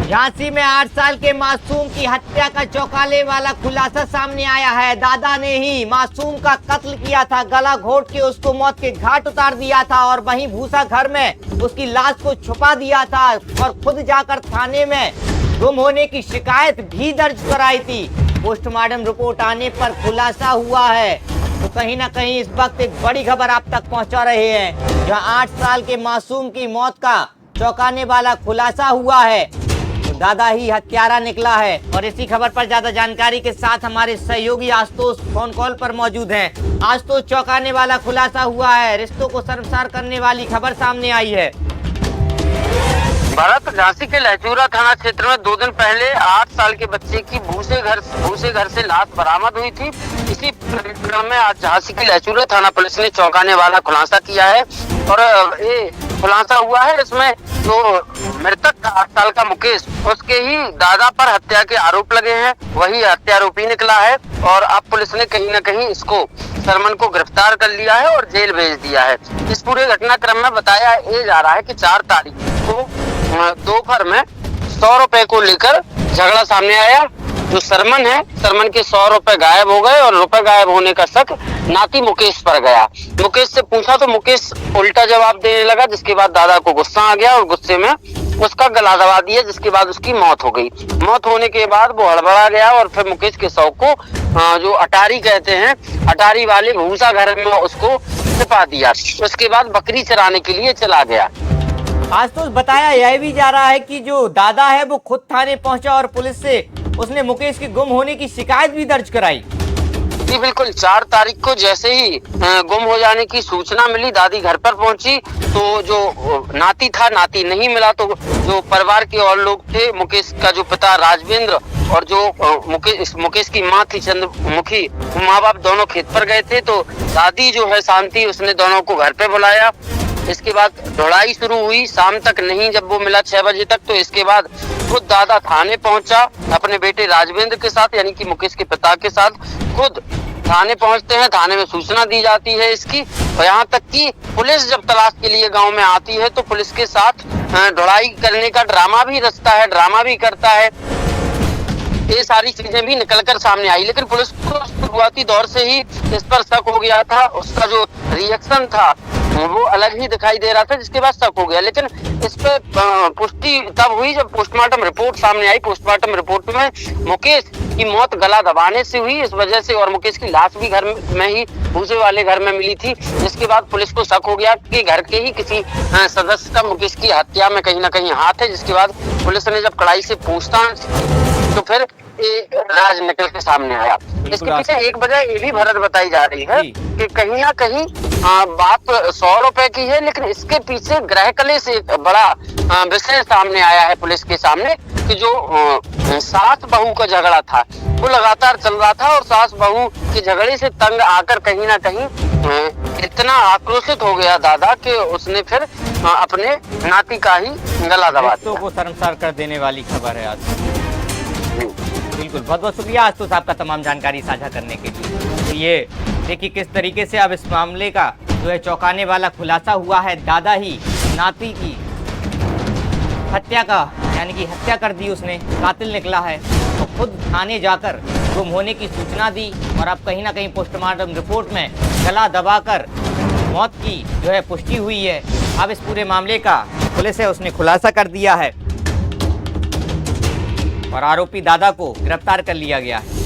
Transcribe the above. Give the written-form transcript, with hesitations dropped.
झांसी में 8 साल के मासूम की हत्या का चौंकाने वाला खुलासा सामने आया है। दादा ने ही मासूम का कत्ल किया था, गला घोट के उसको मौत के घाट उतार दिया था और वहीं भूसा घर में उसकी लाश को छुपा दिया था और खुद जाकर थाने में गुम होने की शिकायत भी दर्ज कराई थी। पोस्टमार्टम रिपोर्ट आने पर खुलासा हुआ है। तो कहीं ना कहीं इस वक्त एक बड़ी खबर आप तक पहुंचा रहे हैं, जहां 8 साल के मासूम की मौत का चौंकाने वाला खुलासा हुआ है। तो दादा ही हत्यारा निकला है। और इसी खबर पर ज्यादा जानकारी के साथ हमारे सहयोगी आशुतोष फोन कॉल पर मौजूद हैं। आशुतोष, चौंकाने वाला खुलासा हुआ है, रिश्तों को शर्मसार करने वाली खबर सामने आई है। भारत झांसी के लहचूरा थाना क्षेत्र में 2 दिन पहले 8 साल के बच्चे की भूसे घर से लाश बरामद हुई थी। इसी क्रम में आज झांसी के लहचूरा थाना पुलिस ने चौंकाने वाला खुलासा किया है और ये खुलासा हुआ है। इसमें जो मृतक 8 साल का मुकेश, उसके ही दादा पर हत्या के आरोप लगे हैं, वही हत्यारोपी निकला है और अब पुलिस ने कहीं न कहीं इसको सरमन को गिरफ्तार कर लिया है और जेल भेज दिया है। इस पूरे घटनाक्रम में बताया ये जा रहा है कि 4 तारीख को दोपहर में 100 रुपए को लेकर झगड़ा सामने आया। जो सरमन है, सरमन के 100 रुपए गायब हो गए और रुपए गायब होने का शक नाती मुकेश पर गया। मुकेश से पूछा तो मुकेश उल्टा जवाब देने लगा, जिसके बाद दादा को गुस्सा आ गया और गुस्से में उसका गला दबा दिया, जिसके बाद उसकी मौत हो गई। मौत होने के बाद वो हड़बड़ा गया और फिर मुकेश के शव को जो अटारी कहते हैं, अटारी वाले भूसा घर में उसको छिपा दिया। उसके बाद बकरी चराने के लिए चला गया। आशुतोष, बताया यह भी जा रहा है कि जो दादा है वो खुद थाने पहुंचा और पुलिस से उसने मुकेश के गुम होने की शिकायत भी दर्ज कराई। जी बिल्कुल, 4 तारीख को जैसे ही गुम हो जाने की सूचना मिली, दादी घर पर पहुंची तो जो नाती था, नाती नहीं मिला तो जो परिवार के और लोग थे, मुकेश का जो पिता राजवेंद्र और जो मुकेश की माँ थी चंद्रमुखी, माँ बाप दोनों खेत पर गए थे। तो दादी जो है शांति, उसने दोनों को घर पे बुलाया। इसके बाद ढूंढाई शुरू हुई, शाम तक नहीं, जब वो मिला 6 बजे तक, तो इसके बाद खुद दादा थाने पहुंचा अपने बेटे राजवेंद्र के साथ, यानी कि मुकेश के पिता के साथ। खुद थाने पहुंचते हैं, थाने में सूचना दी जाती है इसकी, और यहाँ तक कि पुलिस जब तलाश के लिए गांव में आती है तो पुलिस के साथ ढूंढाई करने का ड्रामा भी रचता है, ड्रामा भी करता है। ये सारी चीजें भी निकलकर सामने आई, लेकिन पुलिस को शुरुआती दौर से ही इस पर शक हो गया था। उसका जो रिएक्शन था वो अलग ही दिखाई दे रहा था, जिसके बाद शक हो गया। लेकिन इस पे पुष्टि तब हुई जब पोस्टमार्टम रिपोर्ट सामने आई। पोस्टमार्टम रिपोर्ट में मुकेश की मौत गला दबाने से हुई, इस वजह से, और मुकेश की लाश भी घर में ही भूसे वाले घर में मिली थी। जिसके बाद पुलिस को शक हो गया कि घर के ही किसी सदस्य का मुकेश की हत्या में कहीं ना कहीं हाथ है। जिसके बाद पुलिस ने जब कड़ाई से पूछताछ तो फिर राज निकल के सामने आया। इसके पीछे एक वजह ये भी भरत बताई जा रही है कि कहीं ना कहीं बात 100 रुपए की है, लेकिन इसके पीछे ग्रह कले से एक बड़ा विषय सामने आया है पुलिस के सामने कि जो सास बहू का झगड़ा था वो लगातार चल रहा था और सास बहू के झगड़े से तंग आकर कहीं ना कहीं इतना आक्रोशित हो गया दादा कि उसने फिर अपने नाती का ही गला दबा दिया। को शर्मसार कर देने वाली खबर है आज। बिल्कुल, बहुत बहुत शुक्रिया आशुतोष आपका तमाम जानकारी साझा करने के लिए। तो ये देखिए किस तरीके से अब इस मामले का जो है चौंकाने वाला खुलासा हुआ है। दादा ही नाती की हत्या का, यानी कि हत्या कर दी उसने, कातिल निकला है। तो खुद थाने जाकर गुम होने की सूचना दी और अब कहीं ना कहीं पोस्टमार्टम रिपोर्ट में गला दबाकर मौत की जो है पुष्टि हुई है। अब इस पूरे मामले का पुलिस है उसने खुलासा कर दिया है और आरोपी दादा को गिरफ्तार कर लिया गया है।